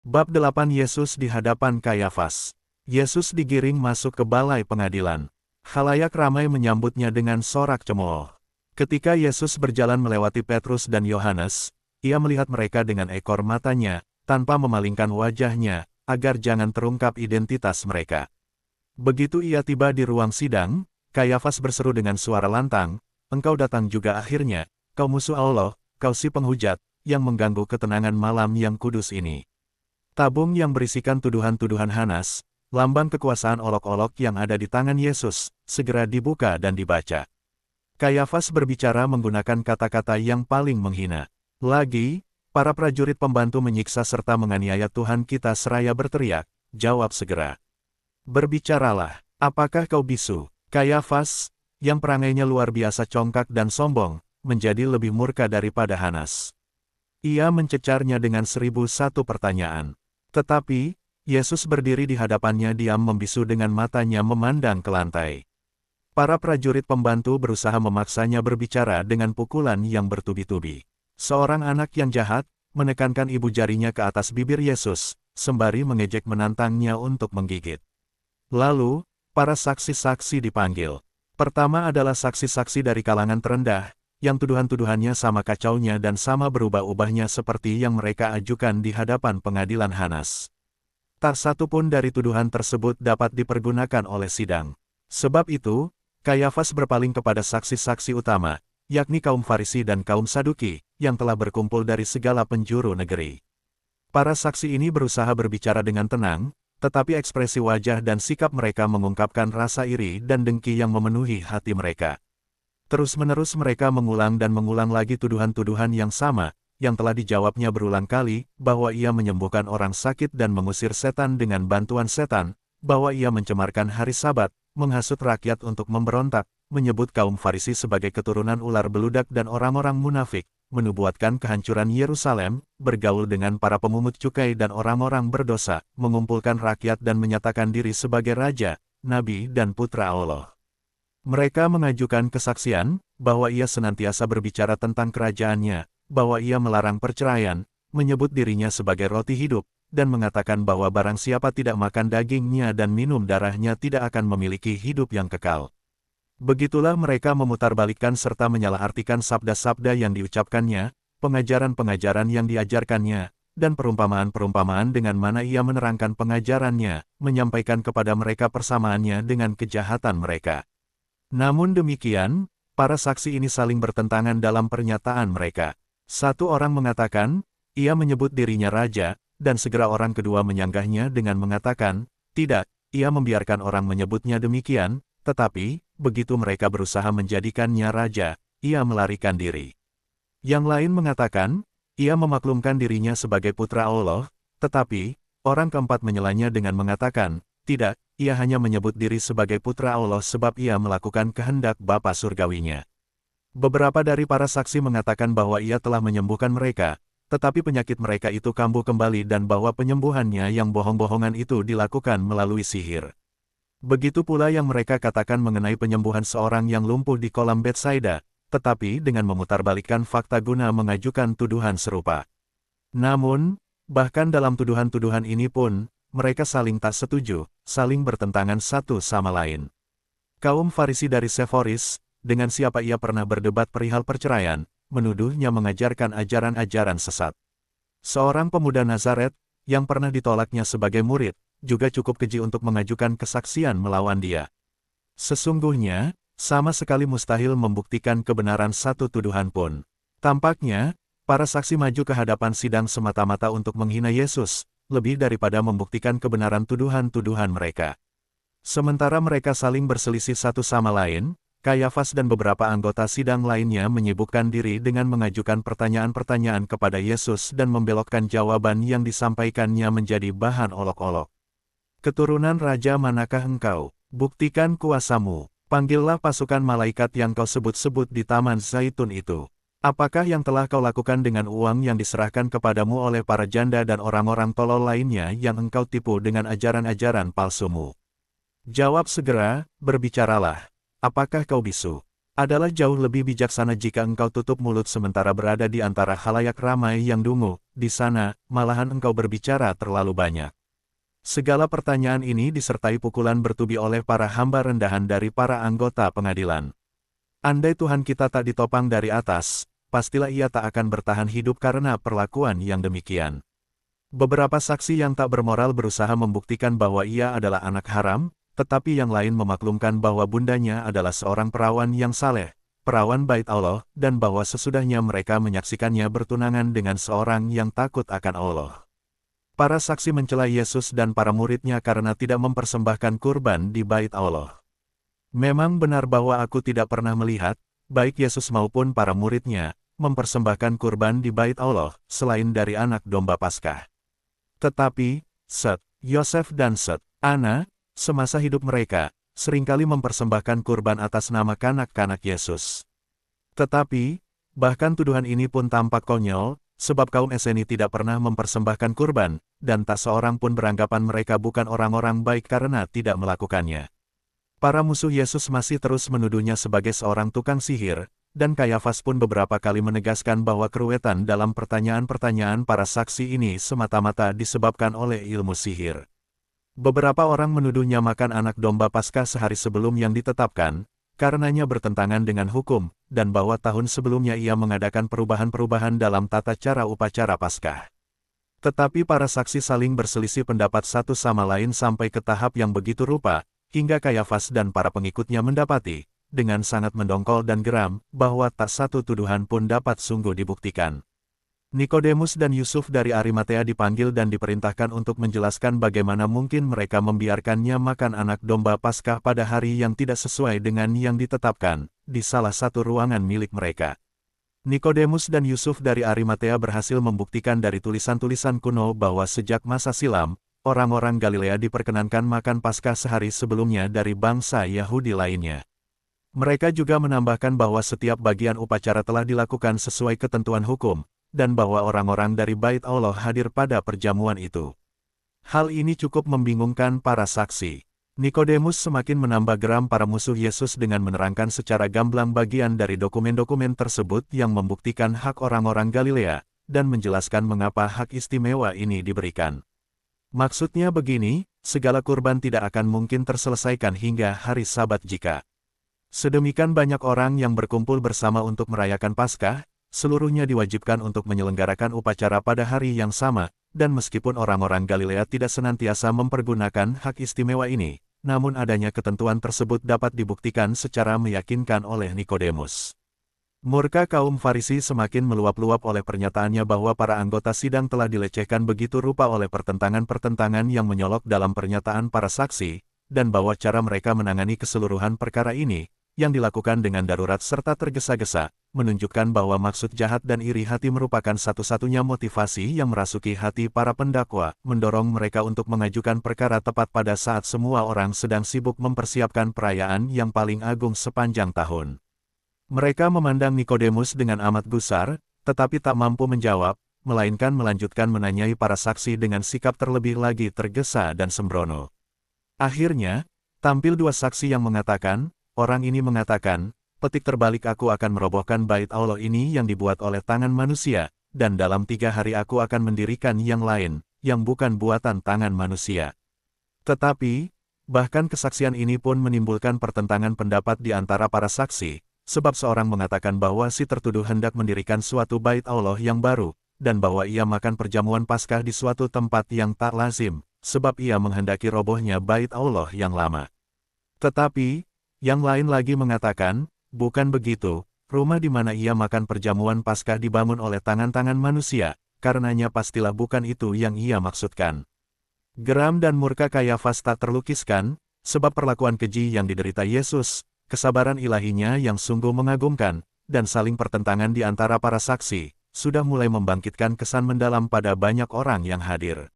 Bab 8 Yesus di hadapan Kayafas. Yesus digiring masuk ke balai pengadilan. Khalayak ramai menyambutnya dengan sorak cemooh. Ketika Yesus berjalan melewati Petrus dan Yohanes, ia melihat mereka dengan ekor matanya, tanpa memalingkan wajahnya, agar jangan terungkap identitas mereka. Begitu ia tiba di ruang sidang, Kayafas berseru dengan suara lantang, "Engkau datang juga akhirnya, kau musuh Allah, kau si penghujat, yang mengganggu ketenangan malam yang kudus ini." Tabung yang berisikan tuduhan-tuduhan Hanas, lambang kekuasaan olok-olok yang ada di tangan Yesus, segera dibuka dan dibaca. Kayafas berbicara menggunakan kata-kata yang paling menghina. Lagi, para prajurit pembantu menyiksa serta menganiaya Tuhan kita seraya berteriak, "Jawab segera. Berbicaralah, apakah kau bisu?" Kayafas, yang perangainya luar biasa congkak dan sombong, menjadi lebih murka daripada Hanas. Ia mencecarnya dengan 1001 pertanyaan. Tetapi, Yesus berdiri di hadapannya diam membisu dengan matanya memandang ke lantai. Para prajurit pembantu berusaha memaksanya berbicara dengan pukulan yang bertubi-tubi. Seorang anak yang jahat, menekankan ibu jarinya ke atas bibir Yesus, sembari mengejek menantangnya untuk menggigit. Lalu, para saksi-saksi dipanggil. Pertama adalah saksi-saksi dari kalangan terendah, yang tuduhan-tuduhannya sama kacaunya dan sama berubah-ubahnya seperti yang mereka ajukan di hadapan pengadilan Hanas. Tak satu pun dari tuduhan tersebut dapat dipergunakan oleh sidang. Sebab itu, Kayafas berpaling kepada saksi-saksi utama, yakni kaum Farisi dan kaum Saduki, yang telah berkumpul dari segala penjuru negeri. Para saksi ini berusaha berbicara dengan tenang, tetapi ekspresi wajah dan sikap mereka mengungkapkan rasa iri dan dengki yang memenuhi hati mereka. Terus-menerus mereka mengulang dan mengulang lagi tuduhan-tuduhan yang sama, yang telah dijawabnya berulang kali, bahwa ia menyembuhkan orang sakit dan mengusir setan dengan bantuan setan, bahwa ia mencemarkan hari Sabat, menghasut rakyat untuk memberontak, menyebut kaum Farisi sebagai keturunan ular beludak dan orang-orang munafik, menubuatkan kehancuran Yerusalem, bergaul dengan para pemungut cukai dan orang-orang berdosa, mengumpulkan rakyat dan menyatakan diri sebagai raja, nabi dan putra Allah. Mereka mengajukan kesaksian, bahwa ia senantiasa berbicara tentang kerajaannya, bahwa ia melarang perceraian, menyebut dirinya sebagai roti hidup, dan mengatakan bahwa barang siapa tidak makan dagingnya dan minum darahnya tidak akan memiliki hidup yang kekal. Begitulah mereka memutarbalikkan serta menyalahartikan sabda-sabda yang diucapkannya, pengajaran-pengajaran yang diajarkannya, dan perumpamaan-perumpamaan dengan mana ia menerangkan pengajarannya, menyampaikan kepada mereka persamaannya dengan kejahatan mereka. Namun demikian, para saksi ini saling bertentangan dalam pernyataan mereka. Satu orang mengatakan, ia menyebut dirinya raja, dan segera orang kedua menyanggahnya dengan mengatakan, tidak, ia membiarkan orang menyebutnya demikian, tetapi, begitu mereka berusaha menjadikannya raja, ia melarikan diri. Yang lain mengatakan, ia memaklumkan dirinya sebagai putra Allah, tetapi, orang keempat menyelanya dengan mengatakan, tidak, ia hanya menyebut diri sebagai putra Allah sebab ia melakukan kehendak Bapa surgawinya. Beberapa dari para saksi mengatakan bahwa ia telah menyembuhkan mereka, tetapi penyakit mereka itu kambuh kembali dan bahwa penyembuhannya yang bohong-bohongan itu dilakukan melalui sihir. Begitu pula yang mereka katakan mengenai penyembuhan seorang yang lumpuh di kolam Betsaida, tetapi dengan memutarbalikkan fakta guna mengajukan tuduhan serupa. Namun, bahkan dalam tuduhan-tuduhan ini pun, mereka saling tak setuju, saling bertentangan satu sama lain. Kaum Farisi dari Seforis, dengan siapa ia pernah berdebat perihal perceraian, menuduhnya mengajarkan ajaran-ajaran sesat. Seorang pemuda Nazaret, yang pernah ditolaknya sebagai murid, juga cukup keji untuk mengajukan kesaksian melawan dia. Sesungguhnya, sama sekali mustahil membuktikan kebenaran satu tuduhan pun. Tampaknya, para saksi maju ke hadapan sidang semata-mata untuk menghina Yesus, lebih daripada membuktikan kebenaran tuduhan-tuduhan mereka. Sementara mereka saling berselisih satu sama lain, Kayafas dan beberapa anggota sidang lainnya menyibukkan diri dengan mengajukan pertanyaan-pertanyaan kepada Yesus dan membelokkan jawaban yang disampaikannya menjadi bahan olok-olok. "Keturunan raja manakah engkau? Buktikan kuasamu. Panggillah pasukan malaikat yang kau sebut-sebut di Taman Zaitun itu. Apakah yang telah kau lakukan dengan uang yang diserahkan kepadamu oleh para janda dan orang-orang tolol lainnya yang engkau tipu dengan ajaran-ajaran palsumu? Jawab segera, berbicaralah. Apakah kau bisu?" Adalah jauh lebih bijaksana jika engkau tutup mulut sementara berada di antara khalayak ramai yang dungu, di sana, malahan engkau berbicara terlalu banyak. Segala pertanyaan ini disertai pukulan bertubi oleh para hamba rendahan dari para anggota pengadilan. Andai Tuhan kita tak ditopang dari atas, pastilah ia tak akan bertahan hidup karena perlakuan yang demikian. Beberapa saksi yang tak bermoral berusaha membuktikan bahwa ia adalah anak haram, tetapi yang lain memaklumkan bahwa bundanya adalah seorang perawan yang saleh, perawan Bait Allah, dan bahwa sesudahnya mereka menyaksikannya bertunangan dengan seorang yang takut akan Allah. Para saksi mencela Yesus dan para muridnya karena tidak mempersembahkan kurban di Bait Allah. Memang benar bahwa aku tidak pernah melihat, baik Yesus maupun para muridnya, mempersembahkan kurban di Bait Allah, selain dari anak domba Paskah. Tetapi, Set, Yosef dan Set, Ana, semasa hidup mereka, seringkali mempersembahkan kurban atas nama kanak-kanak Yesus. Tetapi, bahkan tuduhan ini pun tampak konyol, sebab kaum Eseni tidak pernah mempersembahkan kurban, dan tak seorang pun beranggapan mereka bukan orang-orang baik karena tidak melakukannya. Para musuh Yesus masih terus menuduhnya sebagai seorang tukang sihir, dan Kayafas pun beberapa kali menegaskan bahwa keruwetan dalam pertanyaan-pertanyaan para saksi ini semata-mata disebabkan oleh ilmu sihir. Beberapa orang menuduhnya makan anak domba Paskah sehari sebelum yang ditetapkan, karenanya bertentangan dengan hukum, dan bahwa tahun sebelumnya ia mengadakan perubahan-perubahan dalam tata cara upacara Paskah. Tetapi para saksi saling berselisih pendapat satu sama lain sampai ke tahap yang begitu rupa, hingga Kayafas dan para pengikutnya mendapati, dengan sangat mendongkol dan geram, bahwa tak satu tuduhan pun dapat sungguh dibuktikan. Nikodemus dan Yusuf dari Arimatea dipanggil dan diperintahkan untuk menjelaskan bagaimana mungkin mereka membiarkannya makan anak domba Paskah pada hari yang tidak sesuai dengan yang ditetapkan, di salah satu ruangan milik mereka. Nikodemus dan Yusuf dari Arimatea berhasil membuktikan dari tulisan-tulisan kuno bahwa sejak masa silam, orang-orang Galilea diperkenankan makan Paskah sehari sebelumnya dari bangsa Yahudi lainnya. Mereka juga menambahkan bahwa setiap bagian upacara telah dilakukan sesuai ketentuan hukum, dan bahwa orang-orang dari Bait Allah hadir pada perjamuan itu. Hal ini cukup membingungkan para saksi. Nikodemus semakin menambah geram para musuh Yesus dengan menerangkan secara gamblang bagian dari dokumen-dokumen tersebut yang membuktikan hak orang-orang Galilea, dan menjelaskan mengapa hak istimewa ini diberikan. Maksudnya begini, segala kurban tidak akan mungkin terselesaikan hingga hari Sabat jika sedemikian banyak orang yang berkumpul bersama untuk merayakan Paskah, seluruhnya diwajibkan untuk menyelenggarakan upacara pada hari yang sama, dan meskipun orang-orang Galilea tidak senantiasa mempergunakan hak istimewa ini, namun adanya ketentuan tersebut dapat dibuktikan secara meyakinkan oleh Nikodemus. Murka kaum Farisi semakin meluap-luap oleh pernyataannya bahwa para anggota sidang telah dilecehkan begitu rupa oleh pertentangan-pertentangan yang menyolok dalam pernyataan para saksi, dan bahwa cara mereka menangani keseluruhan perkara ini, yang dilakukan dengan darurat serta tergesa-gesa, menunjukkan bahwa maksud jahat dan iri hati merupakan satu-satunya motivasi yang merasuki hati para pendakwa, mendorong mereka untuk mengajukan perkara tepat pada saat semua orang sedang sibuk mempersiapkan perayaan yang paling agung sepanjang tahun. Mereka memandang Nikodemus dengan amat gusar, tetapi tak mampu menjawab, melainkan melanjutkan menanyai para saksi dengan sikap terlebih lagi tergesa dan sembrono. Akhirnya, tampil dua saksi yang mengatakan, orang ini mengatakan, petik terbalik aku akan merobohkan Bait Allah ini yang dibuat oleh tangan manusia, dan dalam 3 hari aku akan mendirikan yang lain, yang bukan buatan tangan manusia. Tetapi, bahkan kesaksian ini pun menimbulkan pertentangan pendapat di antara para saksi, sebab seorang mengatakan bahwa si tertuduh hendak mendirikan suatu Bait Allah yang baru, dan bahwa ia makan perjamuan Paskah di suatu tempat yang tak lazim, sebab ia menghendaki robohnya Bait Allah yang lama. Tetapi, yang lain lagi mengatakan, bukan begitu, rumah di mana ia makan perjamuan Paskah dibangun oleh tangan-tangan manusia, karenanya pastilah bukan itu yang ia maksudkan. Geram dan murka Kayafas tak terlukiskan, sebab perlakuan keji yang diderita Yesus, kesabaran ilahinya yang sungguh mengagumkan, dan saling pertentangan di antara para saksi, sudah mulai membangkitkan kesan mendalam pada banyak orang yang hadir.